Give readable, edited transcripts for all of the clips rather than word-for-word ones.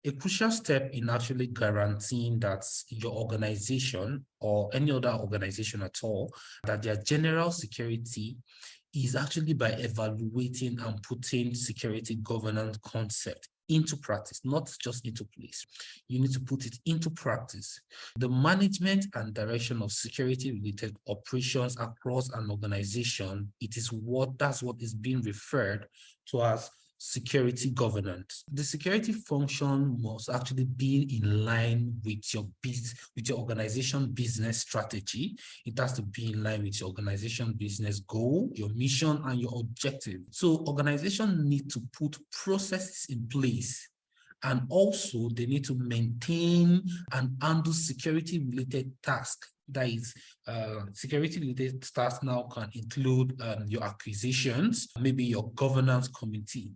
A crucial step in actually guaranteeing that your organization or any other organization at all, that their general security is actually by evaluating and putting security governance concept into practice, not just into place. You need to put it into practice. The management and direction of security-related operations across an organization, that's what is being referred to as security governance. The security function must actually be in line with your organization business strategy. It has to be in line with your organization business goal, your mission, and your objective. So organizations need to put processes in place, and also they need to maintain and handle security-related tasks. That is, security-related tasks now can include your acquisitions, maybe your governance committee.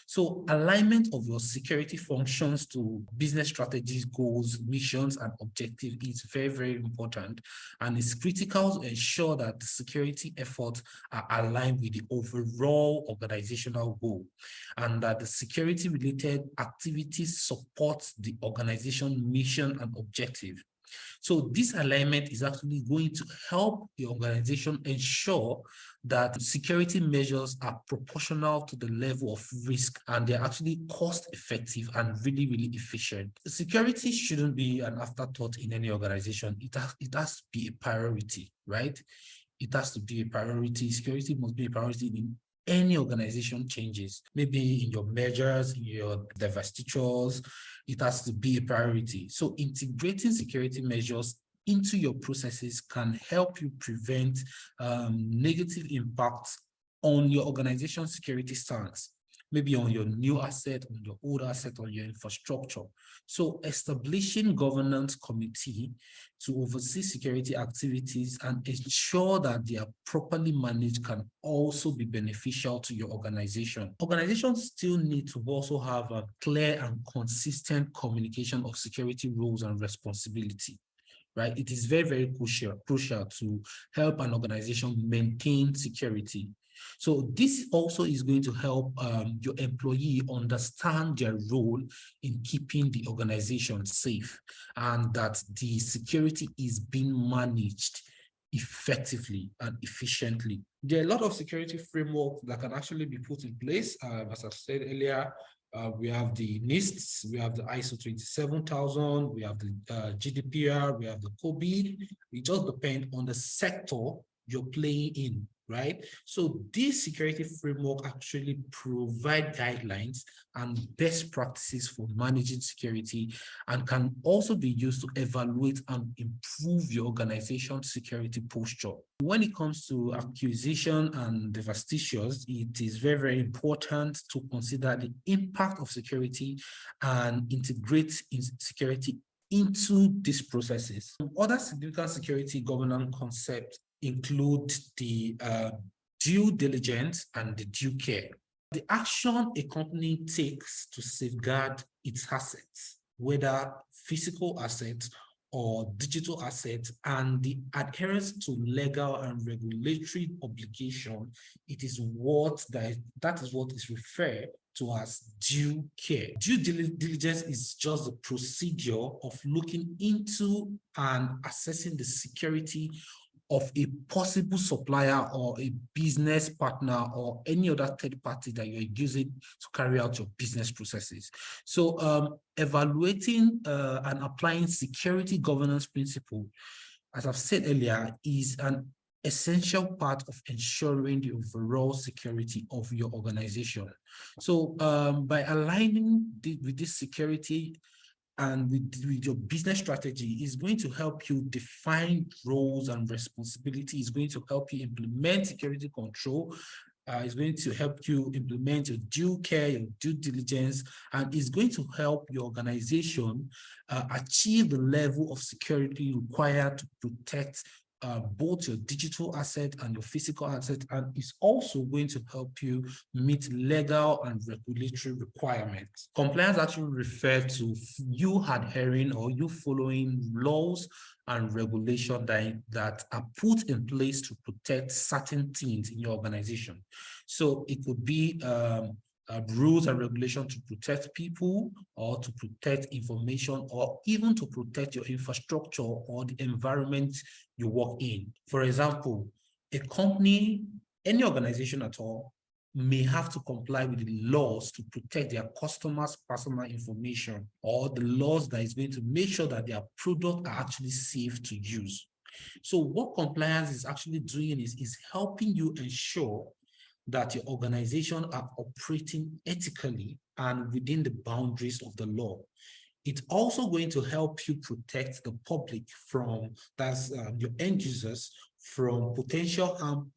So alignment of your security functions to business strategies, goals, missions, and objectives is very, very important. And it's critical to ensure that the security efforts are aligned with the overall organizational goal, and that the security-related activities support the organization mission and objective. So this alignment is actually going to help the organization ensure that security measures are proportional to the level of risk, and they're actually cost effective and really, really efficient. Security shouldn't be an afterthought in any organization. It has to be a priority, right? It has to be a priority. Security must be a priority in any organization changes, maybe in your measures, in your divestitures, it has to be a priority. So integrating security measures into your processes can help you prevent negative impacts on your organization's security stance, maybe on your new asset, on your old asset, on your infrastructure. So establishing governance committee to oversee security activities and ensure that they are properly managed can also be beneficial to your organization. Organizations still need to also have a clear and consistent communication of security roles and responsibility. Right? It is very, very crucial to help an organization maintain security. So this also is going to help your employee understand their role in keeping the organization safe, and that the security is being managed effectively and efficiently. There are a lot of security frameworks that can actually be put in place. As I've said earlier, we have the NIST, we have the ISO 27000, we have the GDPR, we have the COVID. It just depends on the sector you're playing in, right? So this security framework actually provide guidelines and best practices for managing security, and can also be used to evaluate and improve your organization's security posture. When it comes to acquisition and divestitures, it is very, very important to consider the impact of security and integrate security into these processes. Other significant security governance concepts include the due diligence and the due care. The action a company takes to safeguard its assets, whether physical assets or digital assets, and the adherence to legal and regulatory obligation, that is what is referred to as due care. Due diligence is just the procedure of looking into and assessing the security of a possible supplier or a business partner or any other third party that you're using to carry out your business processes. So evaluating and applying security governance principle, as I've said earlier, is an essential part of ensuring the overall security of your organization. So by aligning with this security and with your business strategy, is going to help you define roles and responsibilities. It's going to help you implement security control. It's going to help you implement your due care, your due diligence, and it's going to help your organization achieve the level of security required to protect both your digital asset and your physical asset, and it's also going to help you meet legal and regulatory requirements. Compliance actually refers to you adhering or you following laws and regulations that are put in place to protect certain things in your organization. So it could be rules and regulations to protect people or to protect information or even to protect your infrastructure or the environment you work in. For example, a company, any organization at all, may have to comply with the laws to protect their customers' personal information or the laws that is going to make sure that their products are actually safe to use. So what compliance is actually doing is helping you ensure that your organization are operating ethically and within the boundaries of the law. It's also going to help you protect the public from, that's your end users, from potential harm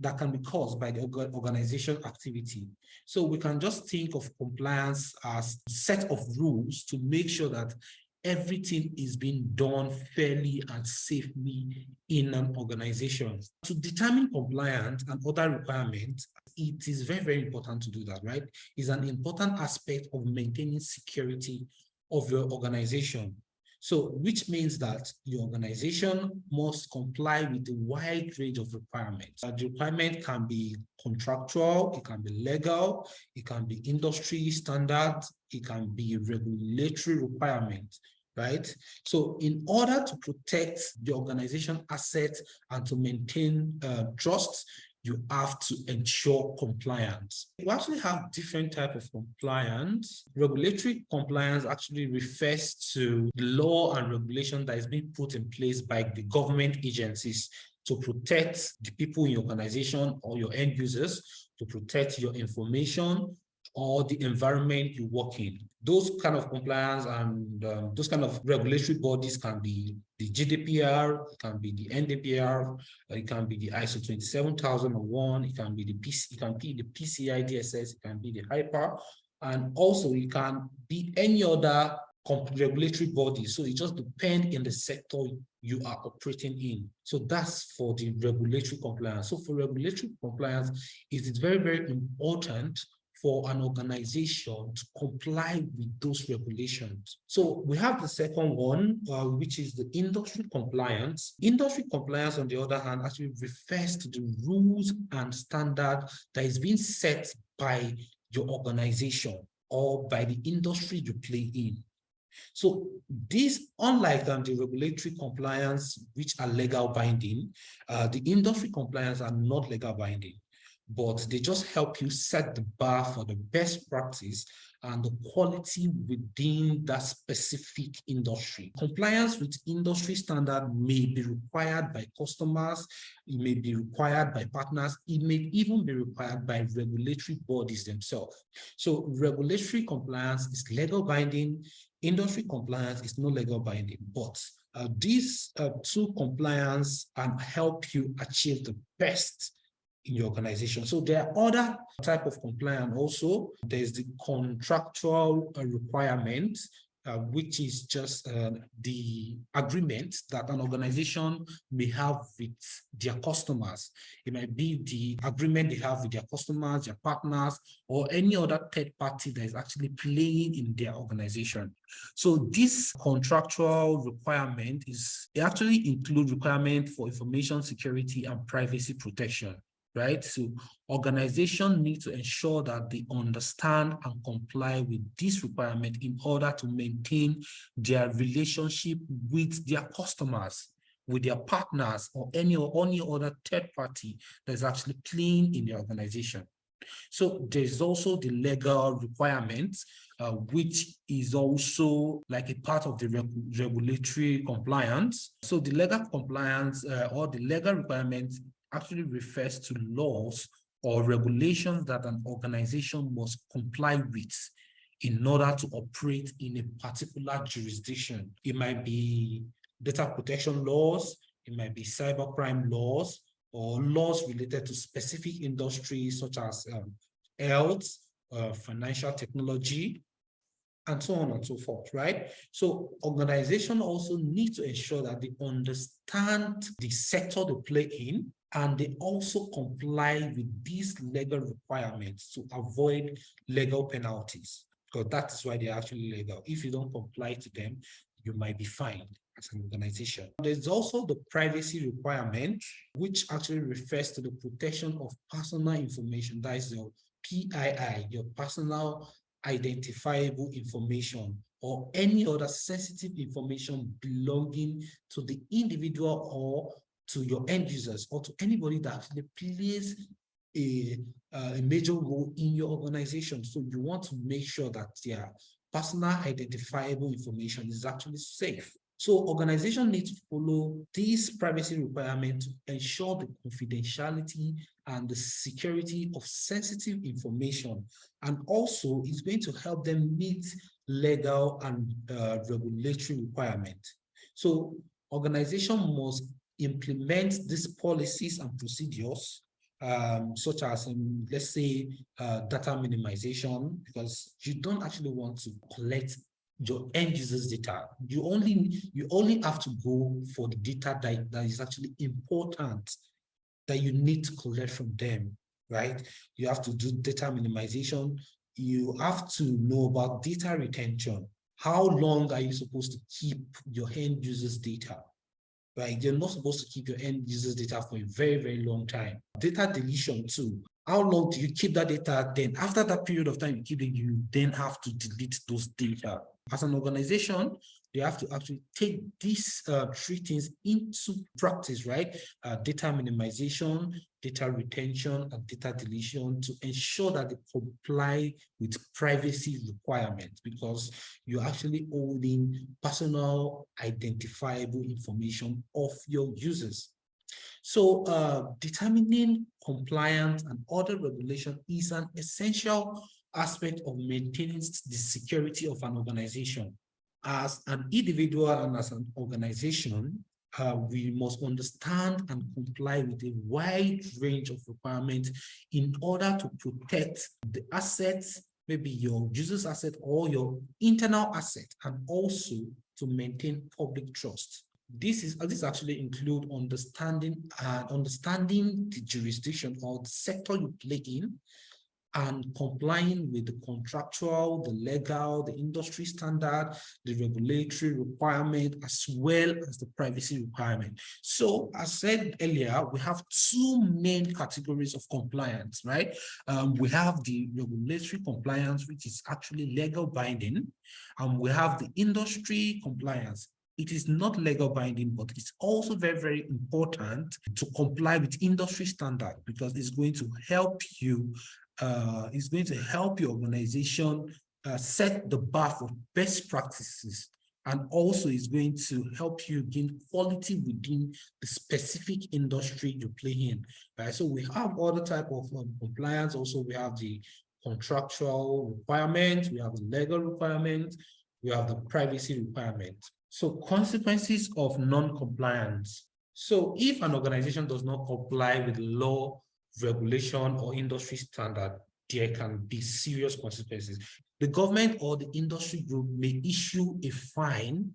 that can be caused by the organization activity. So we can just think of compliance as a set of rules to make sure that everything is being done fairly and safely in an organization. To determine compliance and other requirements, it is very, very important to do that, right? It's an important aspect of maintaining security of your organization. So, which means that your organization must comply with a wide range of requirements. The requirement can be contractual, it can be legal, it can be industry standard, it can be regulatory requirement, right? So in order to protect the organization assets and to maintain trust, you have to ensure compliance. We actually have different types of compliance. Regulatory compliance actually refers to the law and regulation that is being put in place by the government agencies to protect the people in your organization or your end users, to protect your information or the environment you work in. Those kind of compliance and those kind of regulatory bodies can be the GDPR, it can be the NDPR, it can be the ISO 27001, it can be the PCI DSS, it can be the HIPAA, and also it can be any other regulatory body. So it just depends in the sector you are operating in. So that's for the regulatory compliance. So for regulatory compliance, it is very, very important for an organization to comply with those regulations. So we have the second one, which is the industry compliance. Industry compliance, on the other hand, actually refers to the rules and standard that is being set by your organization or by the industry you play in. So this, unlike the regulatory compliance, which are legal binding, the industry compliance are not legal binding, but they just help you set the bar for the best practice and the quality within that specific industry. Compliance with industry standard may be required by customers, it may be required by partners, it may even be required by regulatory bodies themselves. So regulatory compliance is legal binding, industry compliance is no legal binding, but these two compliance help you achieve the best in your organization. So there are other type of compliance also. There's the contractual requirement, which is just the agreement that an organization may have with their customers. It might be the agreement they have with their customers, their partners, or any other third party that is actually playing in their organization. So this contractual requirement it actually includes requirement for information security and privacy protection. Right? So organizations need to ensure that they understand and comply with this requirement in order to maintain their relationship with their customers, with their partners, or any other third party that is actually playing in the organization. So there's also the legal requirements, which is also like a part of the regulatory compliance. So the legal compliance or the legal requirements actually refers to laws or regulations that an organization must comply with in order to operate in a particular jurisdiction. It might be data protection laws, it might be cybercrime laws, or laws related to specific industries such as health, financial technology, and so on and so forth, right? So organizations also need to ensure that they understand the sector they play in, and they also comply with these legal requirements to avoid legal penalties, because that is why they're actually legal. If you don't comply to them, you might be fined as an organization. There's also the privacy requirement, which actually refers to the protection of personal information, that is your PII, your personal identifiable information, or any other sensitive information belonging to the individual or to your end users or to anybody that actually plays a major role in your organization. So you want to make sure that their personal identifiable information is actually safe. So organizations need to follow these privacy requirements to ensure the confidentiality and the security of sensitive information. And also it's going to help them meet legal and regulatory requirements. So organizations must implement these policies and procedures, such as, let's say, data minimization, because you don't actually want to collect your end users data. You only have to go for the data that is actually important, that you need to collect from them, right? You have to do data minimization. You have to know about data retention. How long are you supposed to keep your end users data? Right? You're not supposed to keep your end users data for a very, very long time. Data deletion too. How long do you keep that data? Then after that period of time you keep it, you then have to delete those data. As an organization, they have to actually take these three things into practice, right? Data minimization, data retention, and data deletion, to ensure that they comply with privacy requirements, because you're actually holding personal identifiable information of your users. So determining compliance and other regulation is an essential aspect of maintaining the security of an organization. As an individual and as an organization, we must understand and comply with a wide range of requirements in order to protect the assets, maybe your user's asset or your internal asset, and also to maintain public trust. This actually include understanding the jurisdiction or the sector you play in, and complying with the contractual, the legal, the industry standard, the regulatory requirement, as well as the privacy requirement. So as said earlier, we have two main categories of compliance, right? We have the regulatory compliance, which is actually legal binding, and we have the industry compliance. It is not legal binding, but it's also very, very important to comply with industry standard, because it's going to help you your organization set the bar for best practices, and also is going to help you gain quality within the specific industry you play in. Right? So we have other type of compliance. Also, we have the contractual requirements, we have the legal requirements, we have the privacy requirements. So consequences of non-compliance. So if an organization does not comply with law, regulation, or industry standard, there can be serious consequences. The government or the industry group may issue a fine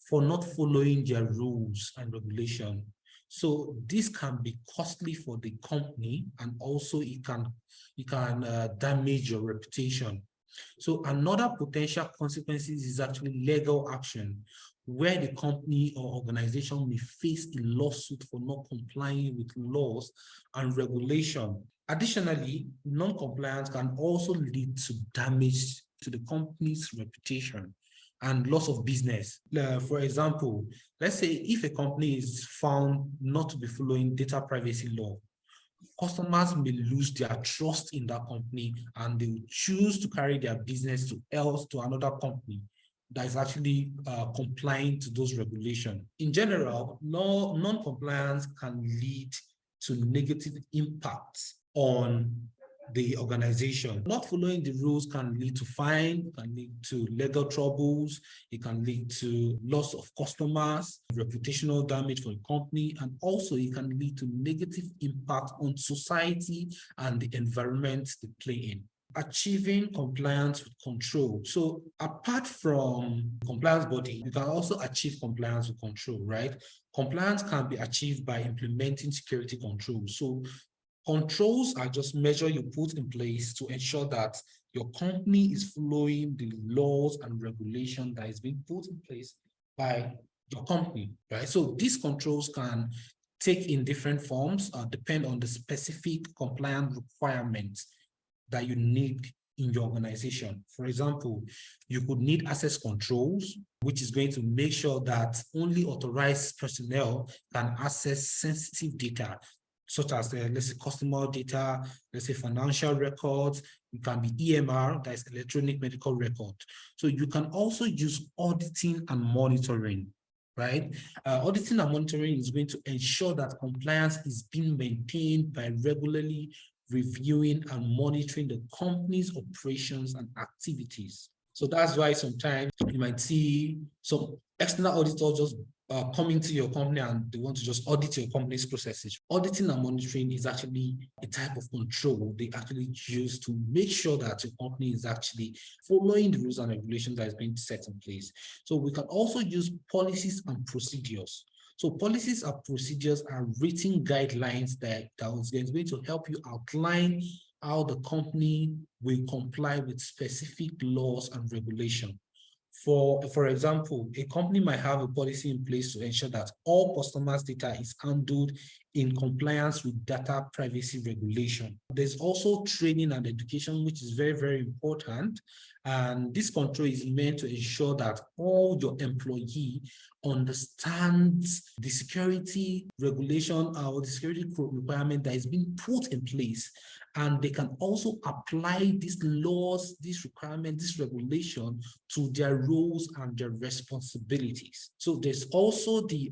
for not following their rules and regulation. So this can be costly for the company, and also it can damage your reputation. So another potential consequences is actually legal action, where the company or organization may face a lawsuit for not complying with laws and regulation. Additionally, non-compliance can also lead to damage to the company's reputation and loss of business. For example, let's say if a company is found not to be following data privacy law, customers may lose their trust in that company, and they will choose to carry their business to another company that is actually complying to those regulations. In general, non-compliance can lead to negative impacts on the organization. Not following the rules can lead to fine, can lead to legal troubles, it can lead to loss of customers, reputational damage for the company, and also it can lead to negative impact on society and the environment they play in. Achieving compliance with control. So apart from compliance body, you can also achieve compliance with control, right? Compliance can be achieved by implementing security controls. So controls are just measures you put in place to ensure that your company is following the laws and regulation that is being put in place by your company, right? So these controls can take in different forms, depend on the specific compliance requirements that you need in your organization. For example, you could need access controls, which is going to make sure that only authorized personnel can access sensitive data, such as, let's say, customer data, let's say financial records. It can be EMR, that is electronic medical record. So you can also use auditing and monitoring, right? Auditing and monitoring is going to ensure that compliance is being maintained by regularly reviewing and monitoring the company's operations and activities. So that's why sometimes you might see some external auditor just come into your company and they want to just audit your company's processes. Auditing and monitoring is actually a type of control they actually use to make sure that your company is actually following the rules and regulations that is being set in place. So we can also use policies and procedures. So policies and procedures are written guidelines that is going to help you outline how the company will comply with specific laws and regulations. For example, a company might have a policy in place to ensure that all customers' data is handled in compliance with data privacy regulation. There's also training and education, which is very, very important. And this control is meant to ensure that all your employee understands the security regulation or the security requirement that is being put in place. And they can also apply these laws, these requirements, this regulation to their roles and their responsibilities. So there's also the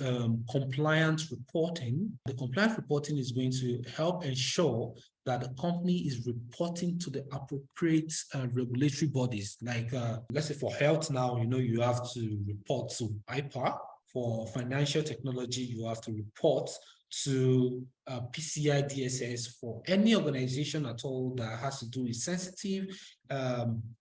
compliance reporting. The compliance reporting is going to help ensure that the company is reporting to the appropriate regulatory bodies. Like, let's say for health now, you have to report to IPA. For financial technology, you have to report to PCI DSS. For any organization at all that has to do with sensitive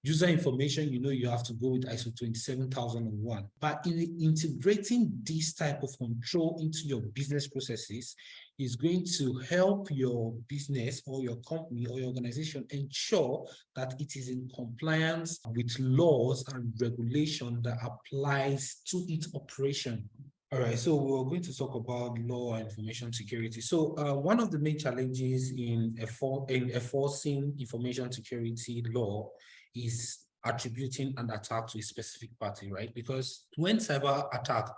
user information, you have to go with ISO 27001. But in integrating this type of control into your business processes is going to help your business or your company or your organization ensure that it is in compliance with laws and regulation that applies to its operation. All right, so we're going to talk about law and information security. So one of the main challenges in enforcing information security law is attributing an attack to a specific party, right? Because when cyber attack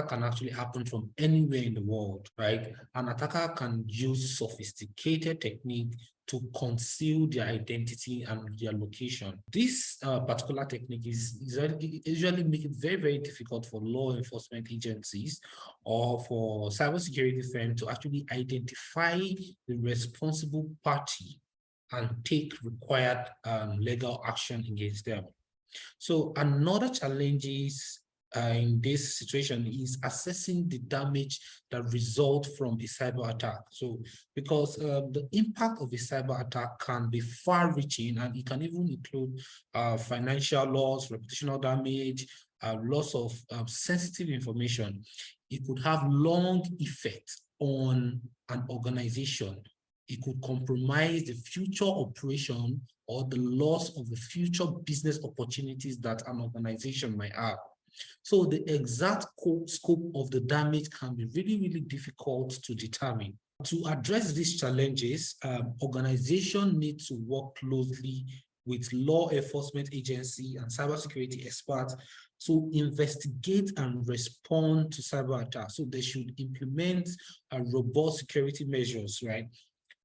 can actually happen from anywhere in the world, right? An attacker can use sophisticated technique to conceal their identity and their location. This particular technique is usually make it very, very difficult for law enforcement agencies or for cybersecurity firms to actually identify the responsible party and take required legal action against them. So another challenge is in this situation is assessing the damage that results from a cyber attack. So because the impact of a cyber attack can be far-reaching, and it can even include financial loss, reputational damage, loss of sensitive information. It could have long effects on an organization. It could compromise the future operation or the loss of the future business opportunities that an organization might have. So the exact scope of the damage can be really, really difficult to determine. To address these challenges, organizations need to work closely with law enforcement agency and cybersecurity experts to investigate and respond to cyber attacks. So they should implement robust security measures, right?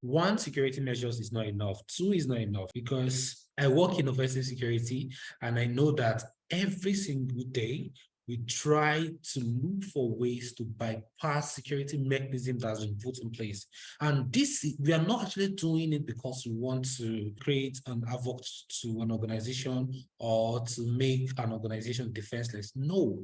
One, security measures is not enough. Two is not enough, because I work in offensive security and I know that every single day we try to look for ways to bypass security mechanism that's been put in place. And this, we are not actually doing it because we want to create an havoc to an organization or to make an organization defenseless. No.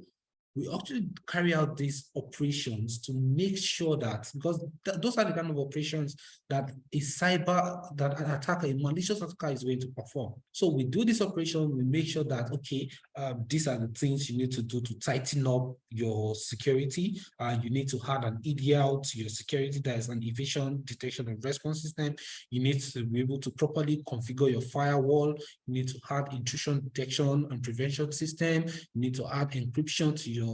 We actually carry out these operations to make sure that, because those are the kind of operations that an attacker, a malicious attacker is going to perform. So we do this operation, we make sure that, okay, these are the things you need to do to tighten up your security. You need to add an EDR to your security, that is an evasion detection and response system. You need to be able to properly configure your firewall. You need to add intrusion detection and prevention system. You need to add encryption to your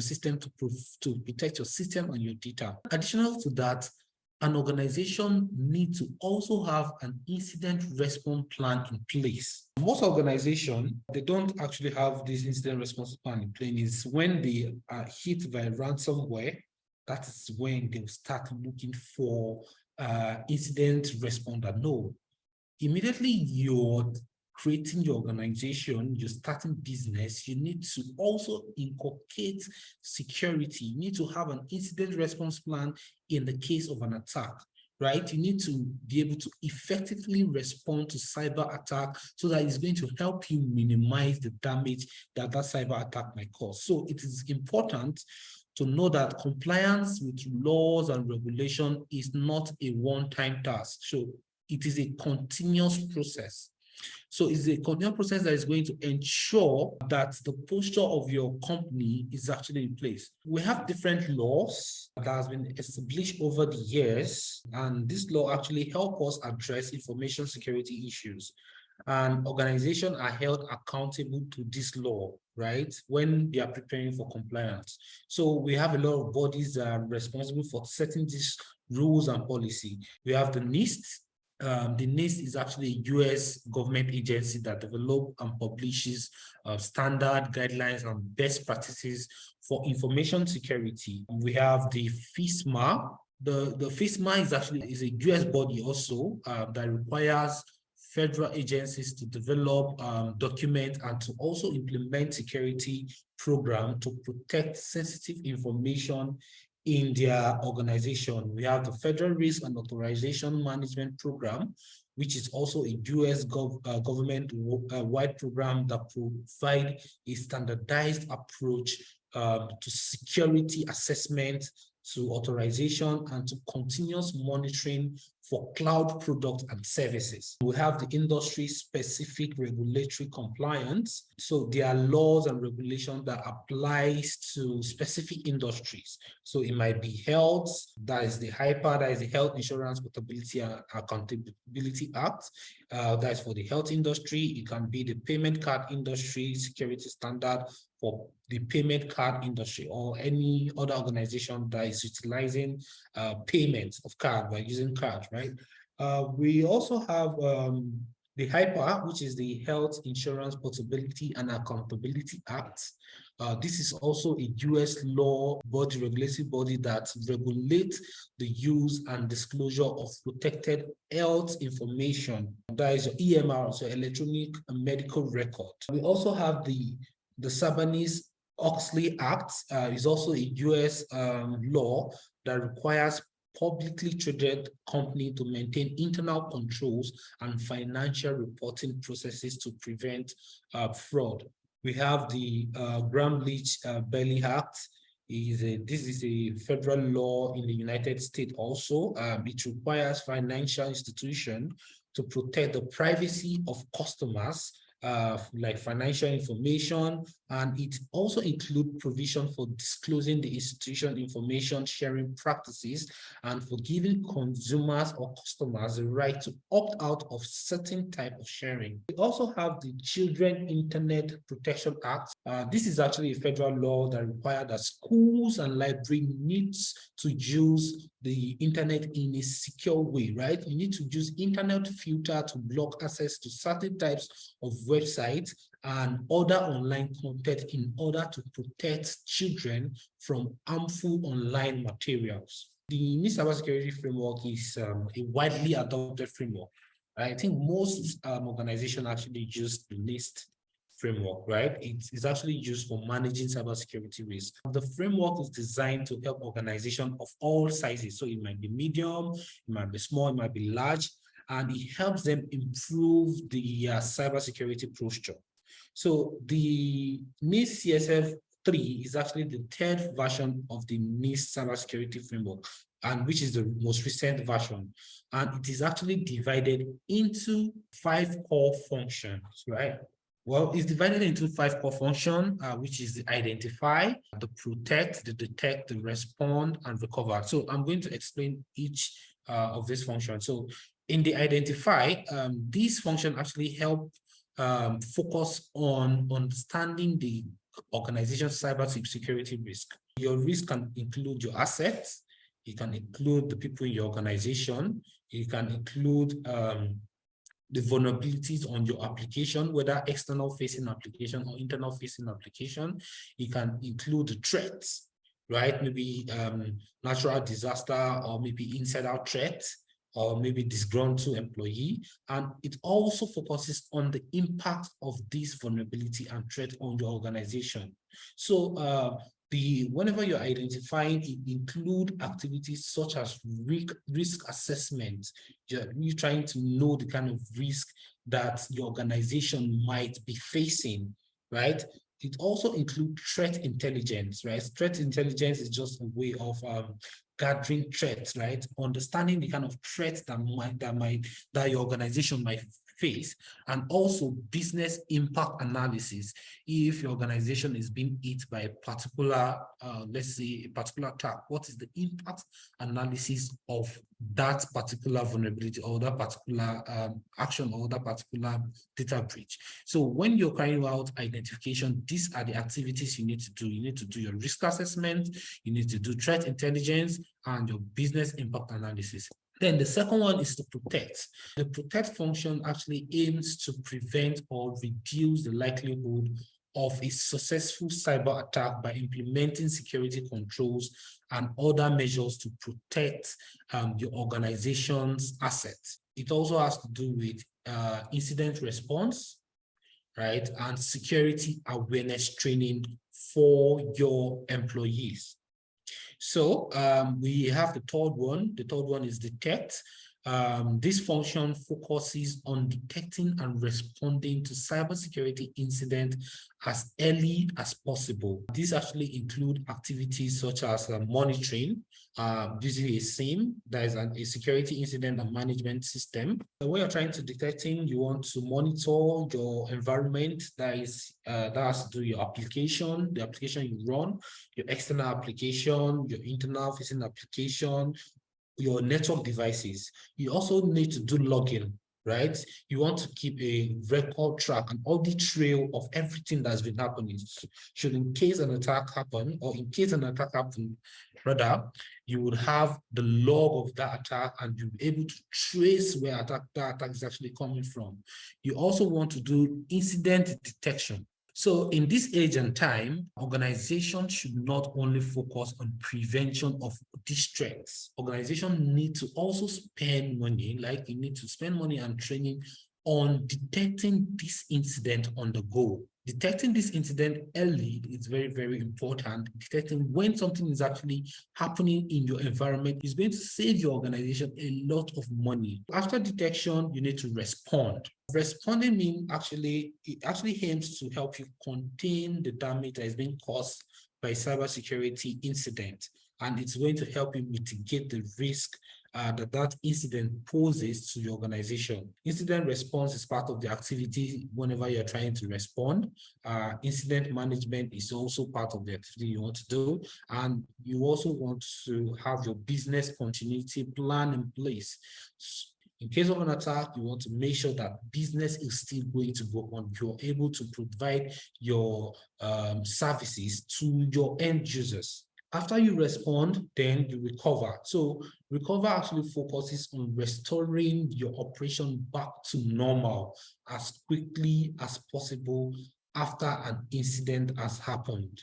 system to protect your system and your data. Additional to that, an organization needs to also have an incident response plan in place. Most organizations, they don't actually have this incident response plan in place. It's when they are hit by ransomware, that is when they'll start looking for incident responder. No, immediately you're creating your organization, you're starting business, you need to also inculcate security. You need to have an incident response plan in the case of an attack, right? You need to be able to effectively respond to cyber attack so that it's going to help you minimize the damage that that cyber attack might cause. So it is important to know that compliance with laws and regulation is not a one-time task. So it is a continuous process. So it's a continuous process that is going to ensure that the posture of your company is actually in place. We have different laws that has been established over the years, and this law actually help us address information security issues. And organizations are held accountable to this law, right, when they are preparing for compliance. So we have a lot of bodies that are responsible for setting these rules and policy. We have the NIST. The NIST is actually a US government agency that develops and publishes standard guidelines and best practices for information security. We have the FISMA. The FISMA is a US body also that requires federal agencies to develop, document, and to also implement security program to protect sensitive information in their organization. We have the Federal Risk and Authorization Management Program, which is also a US government-wide program that provides a standardized approach to security assessment, to authorization, and to continuous monitoring for cloud products and services. We have the industry-specific regulatory compliance. So there are laws and regulations that applies to specific industries. So it might be health, that is the HIPAA, that is the Health Insurance Portability and Accountability Act. That is for the health industry. It can be the payment card industry security standard for the payment card industry, or any other organization that is utilizing payments of card by using cards, right? We also have the HIPAA, which is the Health Insurance Portability and Accountability Act. This is also a US law body, regulatory body that regulates the use and disclosure of protected health information. That is your EMR, so electronic medical record. We also have the Sarbanes-Oxley Act, is also a US law that requires publicly traded company to maintain internal controls and financial reporting processes to prevent fraud. We have the Gramm-Leach-Bliley Act. This is a federal law in the United States also. It requires financial institutions to protect the privacy of customers, like financial information, and it also includes provision for disclosing the institution information sharing practices and for giving consumers or customers the right to opt out of certain type of sharing. We also have the Children Internet Protection Act. This is actually a federal law that requires that schools and library needs to use the internet in a secure way, right? You need to use internet filter to block access to certain types of websites and other online content in order to protect children from harmful online materials. The NIST cybersecurity framework is a widely adopted framework. I think most organizations actually use the NIST framework, right? It's actually used for managing cybersecurity risk. The framework is designed to help organizations of all sizes. So it might be medium, it might be small, it might be large, and it helps them improve the cybersecurity posture. So the NIST CSF3 is actually the third version of the NIST cybersecurity framework, and which is the most recent version. And it is actually divided into 5 core functions, right? Well, it's divided into 5 core functions, which is the identify, the protect, the detect, the respond, and recover. So I'm going to explain each of these functions. So in the identify, these functions actually help focus on understanding the organization's cybersecurity risk. Your risk can include your assets, You can include the people in your organization. You can include the vulnerabilities on your application, whether external facing application or internal facing application. You can include the threats, right? Maybe natural disaster, or maybe inside out threat, or maybe disgruntled employee. And it also focuses on the impact of this vulnerability and threat on your organization. So whenever you're identifying, it include activities such as risk assessment. You're trying to know the kind of risk that your organization might be facing, right? It also includes threat intelligence, right? Threat intelligence is just a way of gathering threats, right? Understanding the kind of threats that your organization might face, and also business impact analysis. If your organization is being hit by a particular, let's say, a particular attack, what is the impact analysis of that particular vulnerability, or that particular action, or that particular data breach? So when you're carrying out identification, these are the activities you need to do. You need to do your risk assessment, you need to do threat intelligence, and your business impact analysis. Then the second one is to protect. The protect function actually aims to prevent or reduce the likelihood of a successful cyber attack by implementing security controls and other measures to protect your organization's assets. It also has to do with incident response, right, and security awareness training for your employees. So we have the third one. The third one is detect. This function focuses on detecting and responding to cybersecurity incidents as early as possible. These actually include activities such as monitoring, using a SIEM, that is a security incident and management system. When you're trying to detecting, you want to monitor your environment, that has to do your application, the application you run, your external application, your internal facing application, your network devices. You also need to do logging, right? You want to keep a record track, an audit trail of everything that's been happening. Should in case an attack happen, or in case an attack happen, rather, you would have the log of that attack, and you'll be able to trace where that attack is actually coming from. You also want to do incident detection. So in this age and time, organizations should not only focus on prevention of these threats. Organizations need to also spend money, like you need to spend money and training on detecting this incident on the go. Detecting this incident early is very, very important. Detecting when something is actually happening in your environment is going to save your organization a lot of money. After detection, you need to respond. Responding means it actually aims to help you contain the damage that is being caused by cybersecurity incident, and it's going to help you mitigate the risk that incident poses to your organization. Incident response is part of the activity whenever you're trying to respond. Incident management is also part of the activity you want to do. And you also want to have your business continuity plan in place. In case of an attack, you want to make sure that business is still going to go on. You're able to provide your services to your end users. After you respond, then you recover. So recover actually focuses on restoring your operation back to normal as quickly as possible after an incident has happened.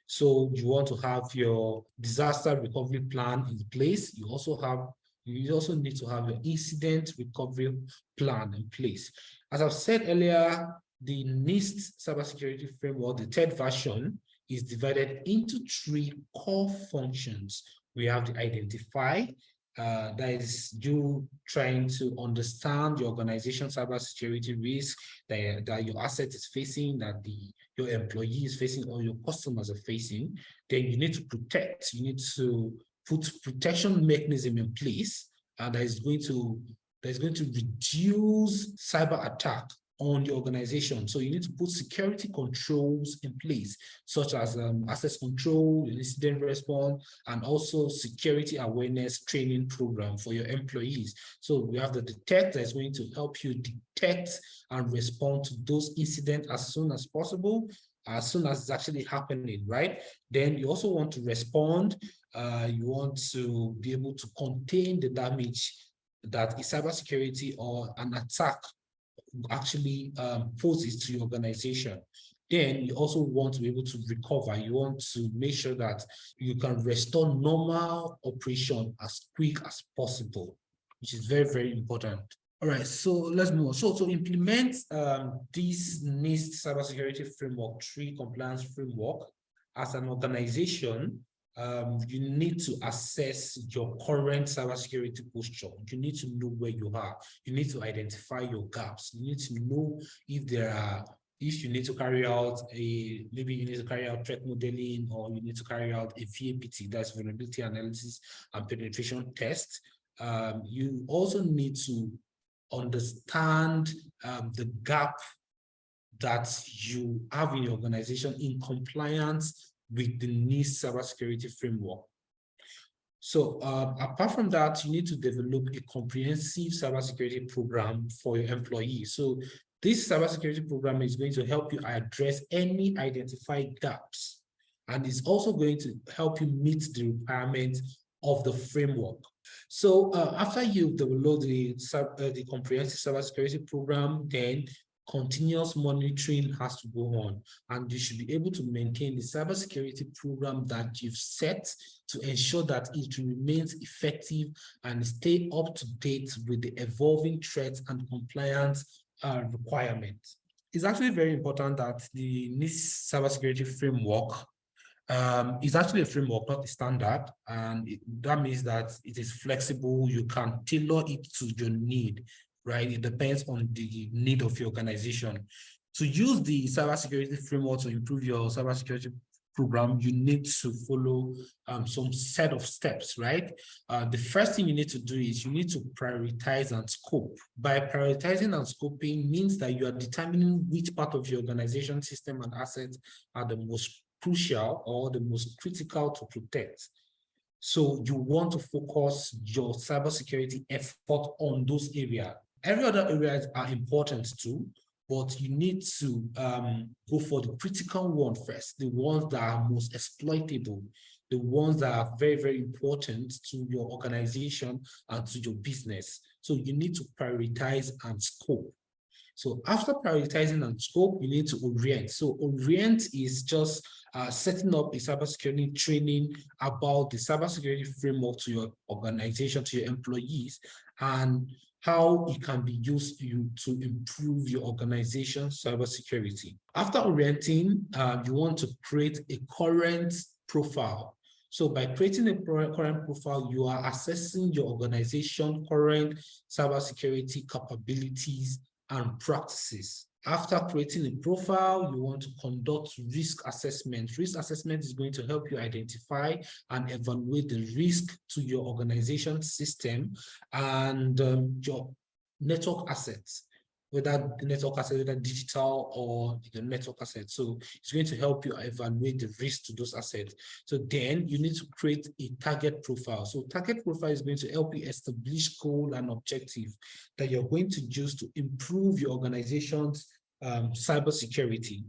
So you want to have your disaster recovery plan in place. You also need to have your incident recovery plan in place. As I've said earlier, the NIST cybersecurity framework, the third version, is divided into 3 core functions. We have the identify, that is you trying to understand your organization's cybersecurity risk that your asset is facing, that your employee is facing, or your customers are facing. Then you need to protect. You need to put protection mechanism in place that is going to reduce cyber attack on the organization. So you need to put security controls in place, such as access control, incident response, and also security awareness training program for your employees. So we have the detect that is going to help you detect and respond to those incidents as soon as possible, as soon as it's actually happening, right? Then you also want to respond, You want to be able to contain the damage that a cybersecurity or an attack actually poses to your organization. Then you also want to be able to recover. You want to make sure that you can restore normal operation as quick as possible, which is very, very important. All right, so let's move on. So to implement this NIST cybersecurity framework, 3 compliance framework, as an organization, you need to assess your current cybersecurity posture. You need to know where you are. You need to identify your gaps. You need to know if you need to carry out maybe you need to carry out threat modeling, or you need to carry out a VAPT, that's vulnerability analysis and penetration test. You also need to understand the gap that you have in your organization in compliance with the NIST cybersecurity framework. So apart from that, you need to develop a comprehensive cybersecurity program for your employees. So this cybersecurity program is going to help you address any identified gaps, and is also going to help you meet the requirements of the framework. So after you've developed the comprehensive cybersecurity program, then continuous monitoring has to go on, and you should be able to maintain the cybersecurity program that you've set to ensure that it remains effective and stay up to date with the evolving threats and compliance requirements. It's actually very important that the NIST cybersecurity framework is actually a framework, not a standard, and that means that it is flexible. You can tailor it to your need, right? It depends on the need of your organization. To use the cybersecurity framework to improve your cybersecurity program, you need to follow some set of steps, right? The first thing you need to do is you need to prioritize and scope. By prioritizing and scoping means that you are determining which part of your organization system and assets are the most crucial or the most critical to protect. So you want to focus your cybersecurity effort on those areas. Every other areas are important too, but you need to go for the critical one first, the ones that are most exploitable, the ones that are very, very important to your organization and to your business. So you need to prioritize and scope. So after prioritizing and scope, you need to orient. So orient is just setting up a cybersecurity training about the cybersecurity framework to your organization, to your employees, and how it can be used to improve your organization's cybersecurity. After orienting, you want to create a current profile. So by creating a current profile, you are assessing your organization's current cybersecurity capabilities and practices. After creating a profile, you want to conduct risk assessment. Risk assessment is going to help you identify and evaluate the risk to your organization system and your network assets, whether the network asset, whether digital or the network asset. So it's going to help you evaluate the risk to those assets. So then you need to create a target profile. So target profile is going to help you establish goal and objective that you're going to use to improve your organization's cybersecurity.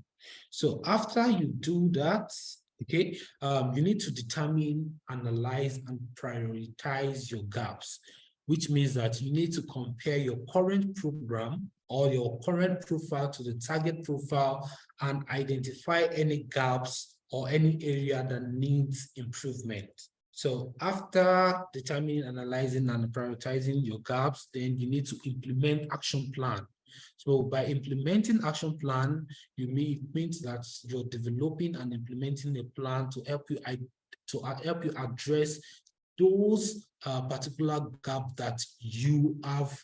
So after you do that, okay, you need to determine, analyze, and prioritize your gaps, which means that you need to compare your current program or your current profile to the target profile and identify any gaps or any area that needs improvement. So after determining, analyzing, and prioritizing your gaps, then you need to implement action plan. So by implementing action plan, it means that you're developing and implementing a plan to help you address those particular gaps that you have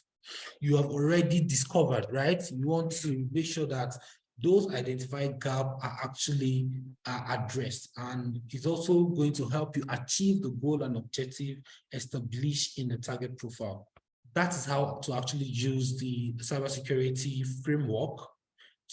already discovered, right? You want to make sure that those identified gaps are actually addressed, and it's also going to help you achieve the goal and objective established in the target profile. That is how to actually use the cybersecurity framework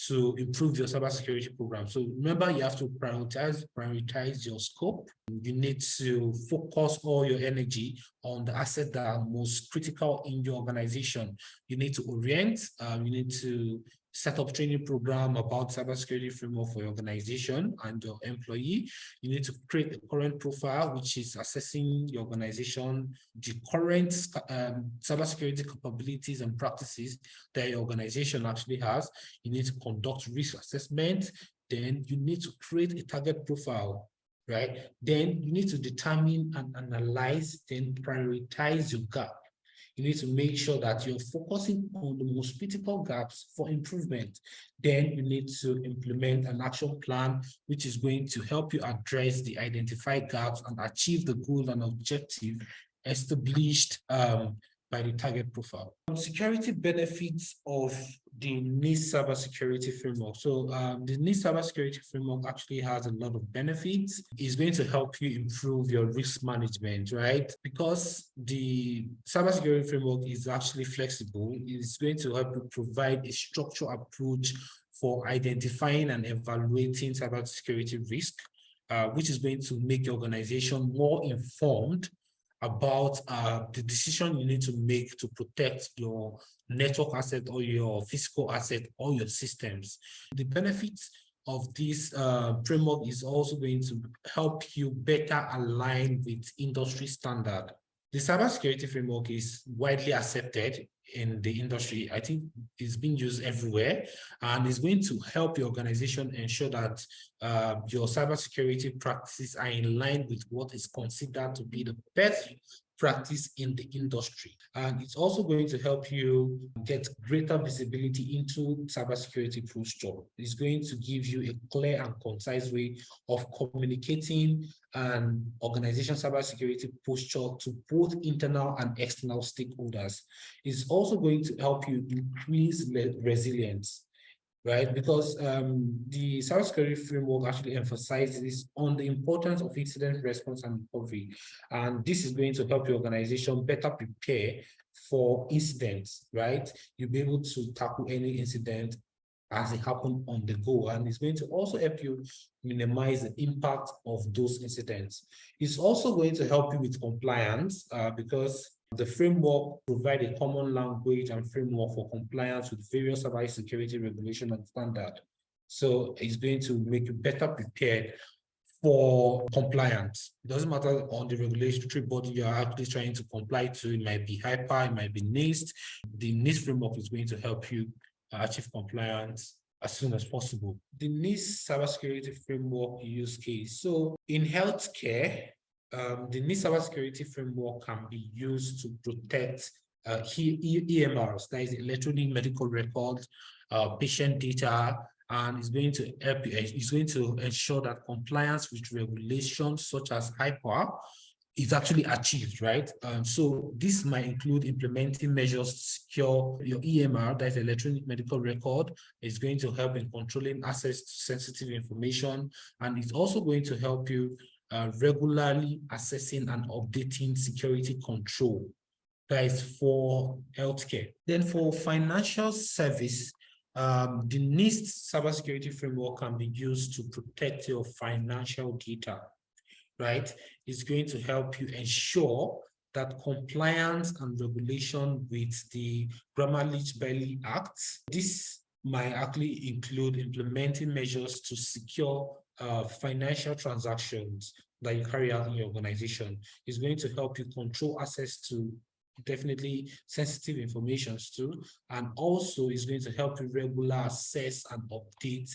to improve your cybersecurity program. So remember, you have to prioritize your scope. You need to focus all your energy on the assets that are most critical in your organization. You need to orient, you need to set up training program about cybersecurity framework for your organization and your employee. You need to create a current profile, which is assessing your organization, the current cybersecurity capabilities and practices that your organization actually has. You need to conduct risk assessment. Then you need to create a target profile, right? Then you need to determine and analyze, then prioritize your gap. You need to make sure that you're focusing on the most critical gaps for improvement. Then you need to implement an action plan, which is going to help you address the identified gaps and achieve the goal and objective established by the target profile. Security benefits of the NIST cybersecurity framework. So the NIST cybersecurity framework actually has a lot of benefits. It's going to help you improve your risk management, right? Because the cybersecurity framework is actually flexible, it's going to help you provide a structured approach for identifying and evaluating cybersecurity risk, which is going to make your organization more informed about the decision you need to make to protect your network asset or your physical asset or your systems. The benefits of this framework is also going to help you better align with industry standard. The cybersecurity framework is widely accepted in the industry. I think it's being used everywhere, and it's going to help your organization ensure that your cybersecurity practices are in line with what is considered to be the best practice in the industry. And it's also going to help you get greater visibility into cybersecurity posture. It's going to give you a clear and concise way of communicating an organization cybersecurity posture to both internal and external stakeholders. It's also going to help you increase resilience, right? Because the cybersecurity framework actually emphasizes on the importance of incident response and recovery. And this is going to help your organization better prepare for incidents, right? You'll be able to tackle any incident as it happened on the go. And it's going to also help you minimize the impact of those incidents. It's also going to help you with compliance because the framework provides a common language and framework for compliance with various cybersecurity regulation and standard. So it's going to make you better prepared for compliance. It doesn't matter on the regulatory body you're actually trying to comply to. It might be HIPAA, it might be NIST. The NIST framework is going to help you achieve compliance as soon as possible. The NIST cybersecurity framework use case. So in healthcare, the NIST cybersecurity framework can be used to protect EMRs, that is electronic medical records, patient data, and it's going to help you. It's going to ensure that compliance with regulations such as HIPAA is actually achieved, right? So this might include implementing measures to secure your EMR, that is electronic medical record. It's going to help in controlling access to sensitive information, and it's also going to help you regularly assessing and updating security control. That is for healthcare. Then for financial service, the NIST cybersecurity framework can be used to protect your financial data, right? It's going to help you ensure that compliance and regulation with the Gramm-Leach-Bliley Act. This might actually include implementing measures to secure financial transactions that you carry out in your organization. It's going to help you control access to definitely sensitive information too, and also is going to help you regularly assess and update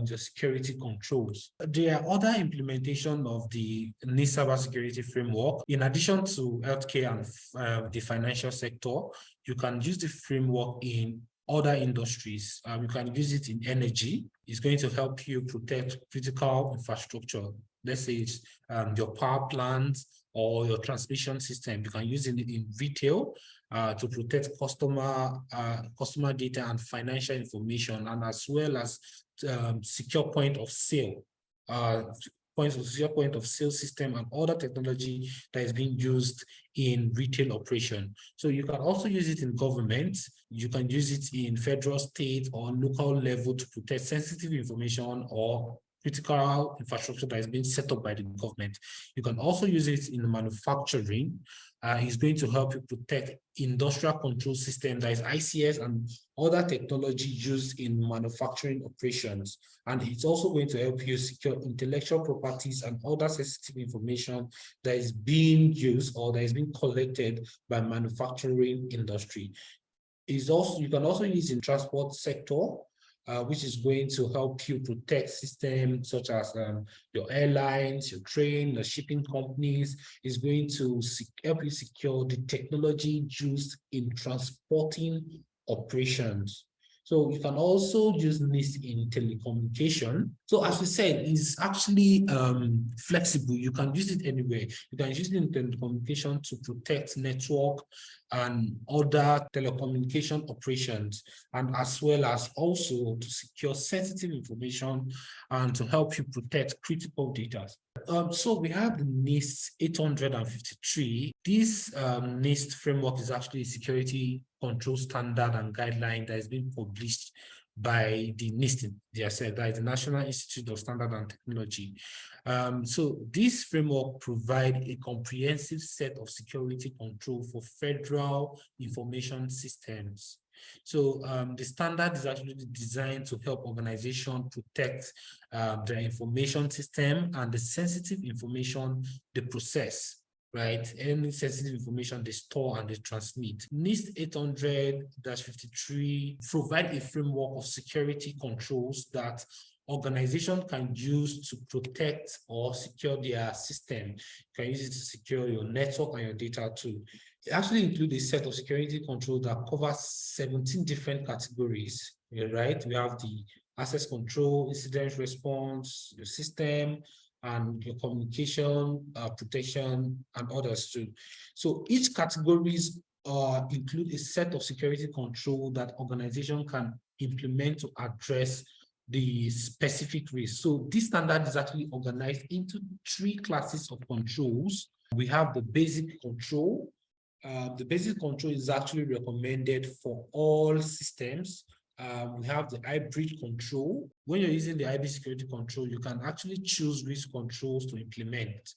the security controls. There are other implementation of the NIST cybersecurity framework. In addition to healthcare and the financial sector, you can use the framework in other industries. You can use it in energy. It's going to help you protect critical infrastructure. Let's say it's your power plant or your transmission system. You can use it in retail to protect customer data and financial information, and as well as secure point of sale, secure point of sale system and other technology that is being used in retail operation. So you can also use it in government. You can use it in federal, state, or local level to protect sensitive information or critical infrastructure that is being set up by the government. You can also use it in manufacturing. It's going to help you protect industrial control system, that is ICS, and other technology used in manufacturing operations. And it's also going to help you secure intellectual properties and other sensitive information that is being used or that is being collected by manufacturing industry. You can also use in transport sector, which is going to help you protect systems such as your airlines, your train, the shipping companies. Is going to help you secure the technology used in transporting operations. So you can also use NIST in telecommunication. So as we said, it's actually flexible. You can use it anywhere. You can use it in telecommunication to protect network and other telecommunication operations, and as well as also to secure sensitive information and to help you protect critical data. So we have the NIST 853. This NIST framework is actually a security control standard and guideline that is being published by the NIST, that is the National Institute of Standard and Technology. So this framework provides a comprehensive set of security control for federal information systems. So the standard is actually designed to help organizations protect their information system and the sensitive information they process, right? Any sensitive information they store and they transmit. NIST 800-53 provide a framework of security controls that organization can use to protect or secure their system. You can use it to secure your network and your data too. It actually includes a set of security control that covers 17 different categories, right? We have the access control, incident response, your system, and your communication, protection, and others too. So each categories include a set of security control that organization can implement to address the specific risk. So this standard is actually organized into 3 classes of controls. We have the basic control. The basic control is actually recommended for all systems. We have the hybrid control. When you're using the hybrid security control, you can actually choose risk controls to implement.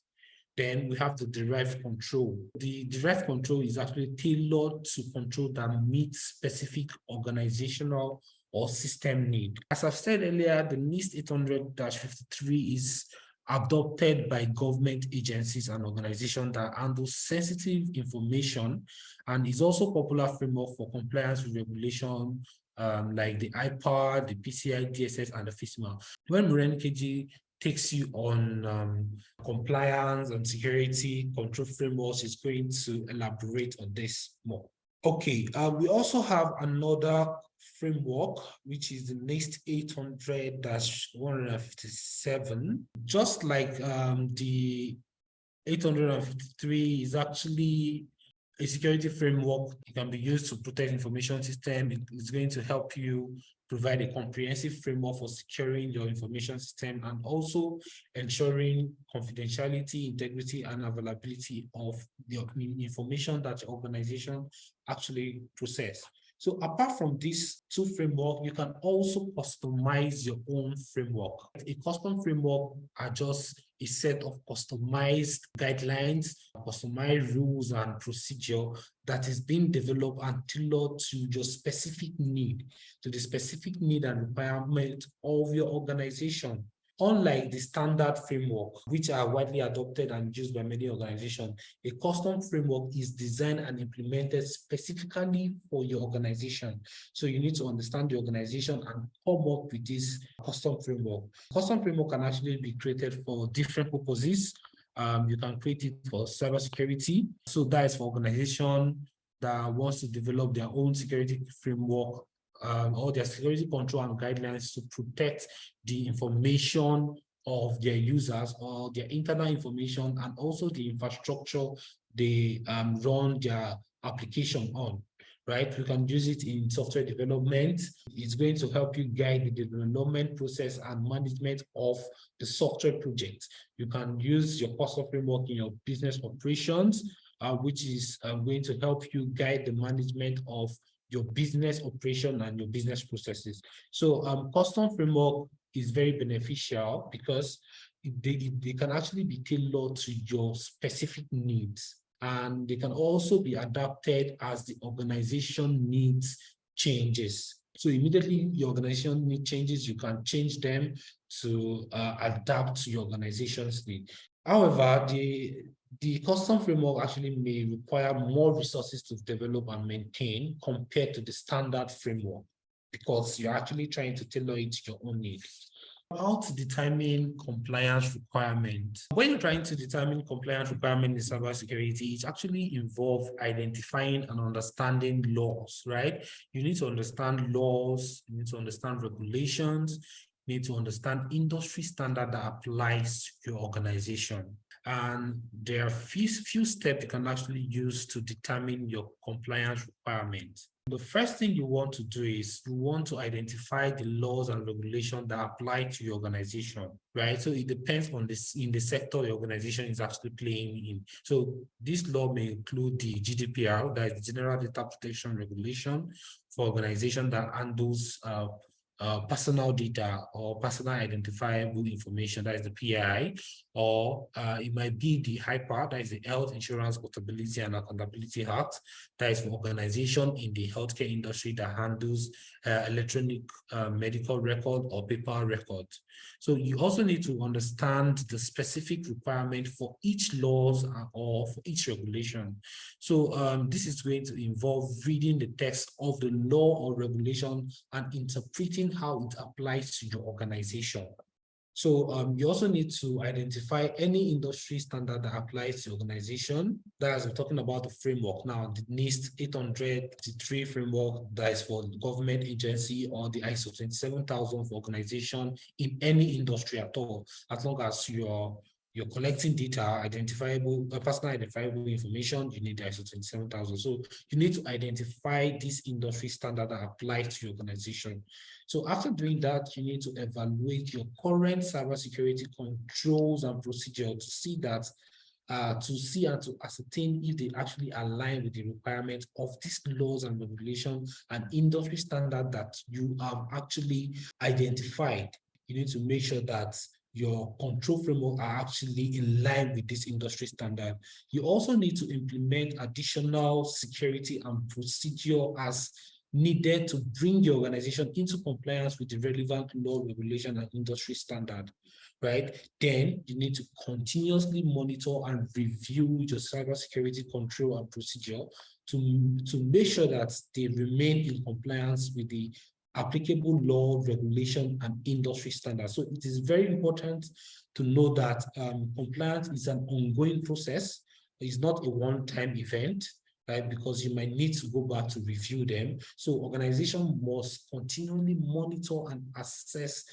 Then we have the derived control. The derived control is actually tailored to control that meets specific organizational or system need. As I've said earlier, the NIST 800-53 is adopted by government agencies and organizations that handle sensitive information, and is also a popular framework for compliance with regulation like the IPAR, the PCI DSS, and the FISMA. When Morenikeji takes you on compliance and security control frameworks, is going to elaborate on this more. Okay, we also have another framework, which is the NIST 800-157. Just like the 853 is actually a security framework. It can be used to protect information system. It is going to help you provide a comprehensive framework for securing your information system and also ensuring confidentiality, integrity, and availability of the information that your organization actually process. So apart from these 2 frameworks, you can also customize your own framework. A custom framework are just a set of customized guidelines, customized rules and procedure that is being developed and tailored to your specific need, to the specific need and requirement of your organization. Unlike the standard framework, which are widely adopted and used by many organizations, a custom framework is designed and implemented specifically for your organization. So you need to understand the organization and come up with this custom framework. Custom framework can actually be created for different purposes. You can create it for cybersecurity. So that is for organization that wants to develop their own security framework, all their security control and guidelines to protect the information of their users or their internal information, and also the infrastructure they run their application on, right? You can use it in software development. It's going to help you guide the development process and management of the software project. You can use your custom framework in your business operations, which is going to help you guide the management of your business operation and your business processes. So custom framework is very beneficial because they can actually be tailored to your specific needs, and they can also be adapted as the organization needs changes. So immediately your organization need changes, you can change them to adapt to your organization's need. However, the custom framework actually may require more resources to develop and maintain compared to the standard framework, because you're actually trying to tailor it to your own needs. How to determine compliance requirements. When you're trying to determine compliance requirements in cybersecurity, it actually involves identifying and understanding laws, right? You need to understand laws, you need to understand regulations, you need to understand industry standard that applies to your organization. And there are few steps you can actually use to determine your compliance requirements. The first thing you want to do is you want to identify the laws and regulations that apply to your organization, right? So it depends on this in the sector your organization is actually playing in. So this law may include the GDPR, that is General Data Protection Regulation, for organizations that handles personal data or personal identifiable information, that is the PII, or it might be the HIPAA, that is the Health Insurance Portability and Accountability Act, that is for organization in the healthcare industry that handles electronic medical record or paper record. So you also need to understand the specific requirement for each laws or for each regulation. So this is going to involve reading the text of the law or regulation and interpreting how it applies to your organization. So you also need to identify any industry standard that applies to your organization. That's, we're talking about the framework now, the NIST 800-3 framework, that is for the government agency, or the ISO 27000 for organization in any industry at all, as long as you're collecting data, identifiable, personal identifiable information, you need the ISO 27000. So you need to identify this industry standard that applies to your organization. So after doing that, you need to evaluate your current cybersecurity controls and procedure to see that, and to ascertain if they actually align with the requirements of these laws and regulations and industry standard that you have actually identified. You need to make sure that your control framework are actually in line with this industry standard. You also need to implement additional security and procedure as needed to bring your organization into compliance with the relevant law, regulation, and industry standard, right? Then you need to continuously monitor and review your cybersecurity control and procedure to make sure that they remain in compliance with the applicable law, regulation, and industry standards. So it is very important to know that compliance is an ongoing process. It's not a one-time event, right? Because you might need to go back to review them. So organization must continually monitor and assess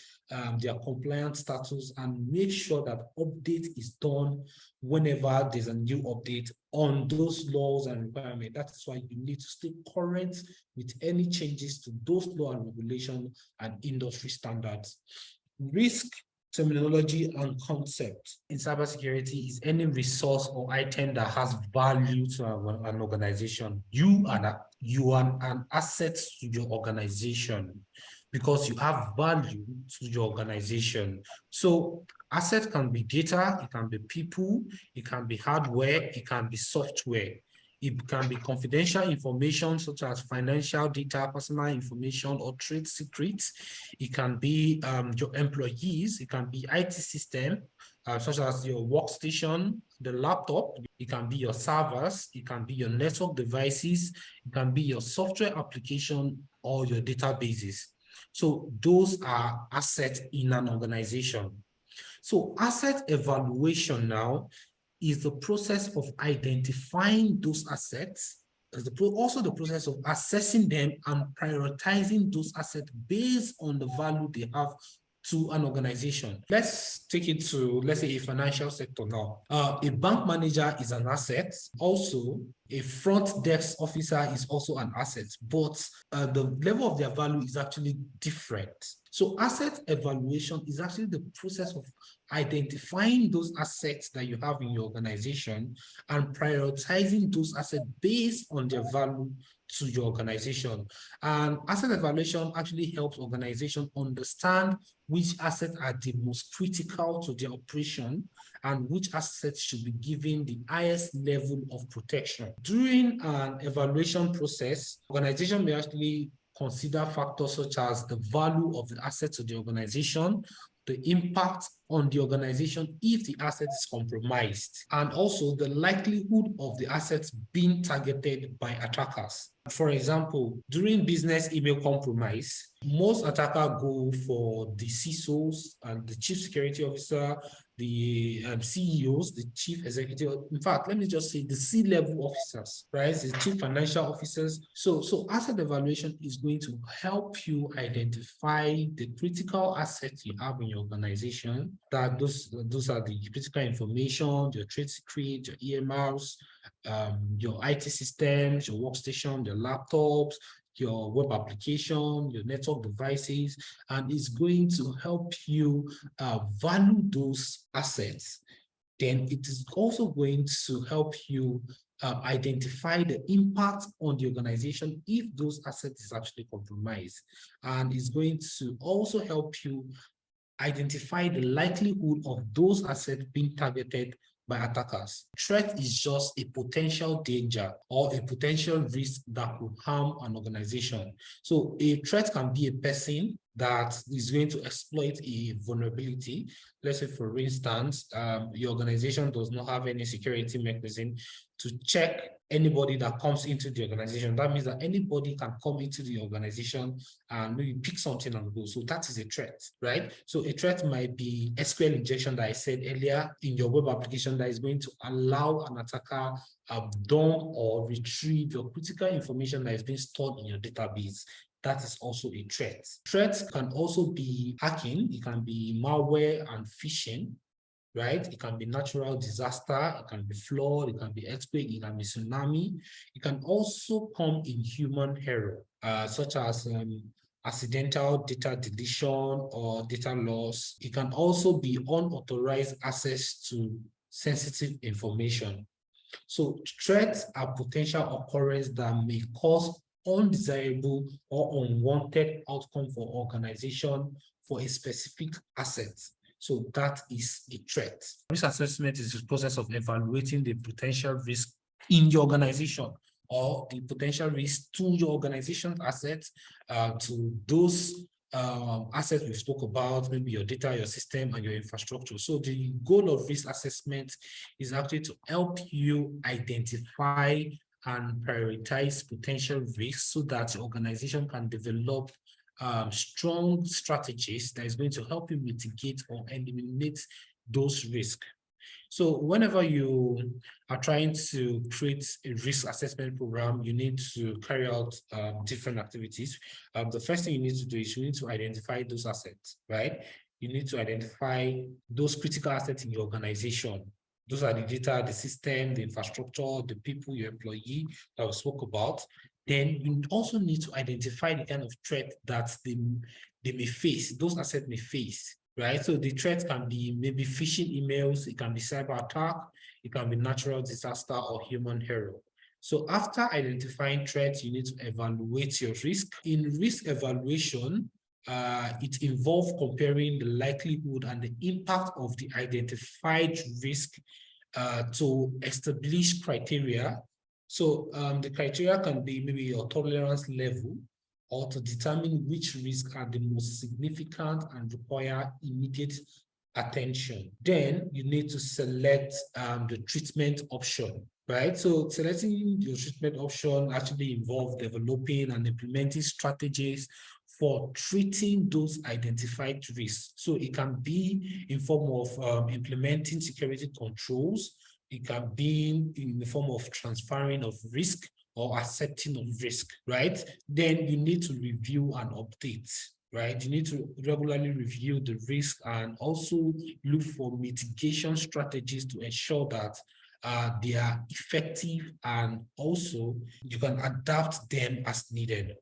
their compliance status and make sure that update is done whenever there's a new update on those laws and requirements. That's why you need to stay current with any changes to those law and regulation and industry standards. Risk terminology and concept in cybersecurity is any resource or item that has value to an organization. You are an asset to your organization because you have value to your organization. So asset can be data, it can be people, it can be hardware, it can be software. It can be confidential information such as financial data, personal information, or trade secrets. It can be your employees. It can be IT system, such as your workstation, the laptop. It can be your servers. It can be your network devices. It can be your software application or your databases. So those are assets in an organization. So asset evaluation now is the process of identifying those assets, also the process of assessing them and prioritizing those assets based on the value they have to an organization. Let's take it to, let's say, a financial sector now. A bank manager is an asset. Also, a front desk officer is also an asset, but the level of their value is actually different. So asset evaluation is actually the process of identifying those assets that you have in your organization and prioritizing those assets based on their value to your organization. And asset evaluation actually helps organizations understand which assets are the most critical to their operation and which assets should be given the highest level of protection. During an evaluation process, organization may actually consider factors such as the value of the asset to the organization, the impact on the organization if the asset is compromised, and also the likelihood of the assets being targeted by attackers. For example, during business email compromise, most attackers go for the CISOs and the chief security officer, the CEOs, the chief executive. In fact, let me just say the C-level officers, right? The chief financial officers. So asset evaluation is going to help you identify the critical assets you have in your organization. That those are the critical information, your trade secret, your EMRs, your IT systems, your workstation, your laptops, your web application, your network devices, and it's going to help you value those assets. Then it is also going to help you identify the impact on the organization if those assets is actually compromised. And it's going to also help you identify the likelihood of those assets being targeted by attackers. Threat is just a potential danger or a potential risk that could harm an organization. So a threat can be a person that is going to exploit a vulnerability. Let's say, for instance, your organization does not have any security mechanism to check anybody that comes into the organization. That means that anybody can come into the organization and maybe pick something and go. So that is a threat, right? So a threat might be SQL injection that I said earlier in your web application that is going to allow an attacker dump or retrieve your critical information that is being stored in your database. That is also a threat. Threats can also be hacking. It can be malware and phishing, right? It can be natural disaster, it can be flood, it can be earthquake, it can be tsunami. It can also come in human error, such as accidental data deletion or data loss. It can also be unauthorized access to sensitive information. So threats are potential occurrence that may cause undesirable or unwanted outcome for organization for a specific asset. So that is a threat. Risk assessment is the process of evaluating the potential risk in your organization or the potential risk to your organization's assets, to those assets we spoke about, maybe your data, your system, and your infrastructure. So the goal of risk assessment is actually to help you identify and prioritize potential risks so that the organization can develop strong strategies that is going to help you mitigate or eliminate those risks. So whenever you are trying to create a risk assessment program, you need to carry out different activities. The first thing you need to do is you need to identify those assets, right? You need to identify those critical assets in your organization. Those are the data, the system, the infrastructure, the people, your employee that we spoke about. Then you also need to identify the kind of threat that they may face, those assets may face, right? So the threat can be maybe phishing emails, it can be cyber attack, it can be natural disaster or human error. So after identifying threats, you need to evaluate your risk. In risk evaluation, it involves comparing the likelihood and the impact of the identified risk to establish criteria. So the criteria can be maybe your tolerance level, or to determine which risks are the most significant and require immediate attention. Then you need to select the treatment option, right? So selecting your treatment option actually involves developing and implementing strategies for treating those identified risks. So it can be in form of implementing security controls. It can be in the form of transferring of risk or accepting of risk, right? Then you need to review and update, right? You need to regularly review the risk and also look for mitigation strategies to ensure that they are effective, and also you can adapt them as needed.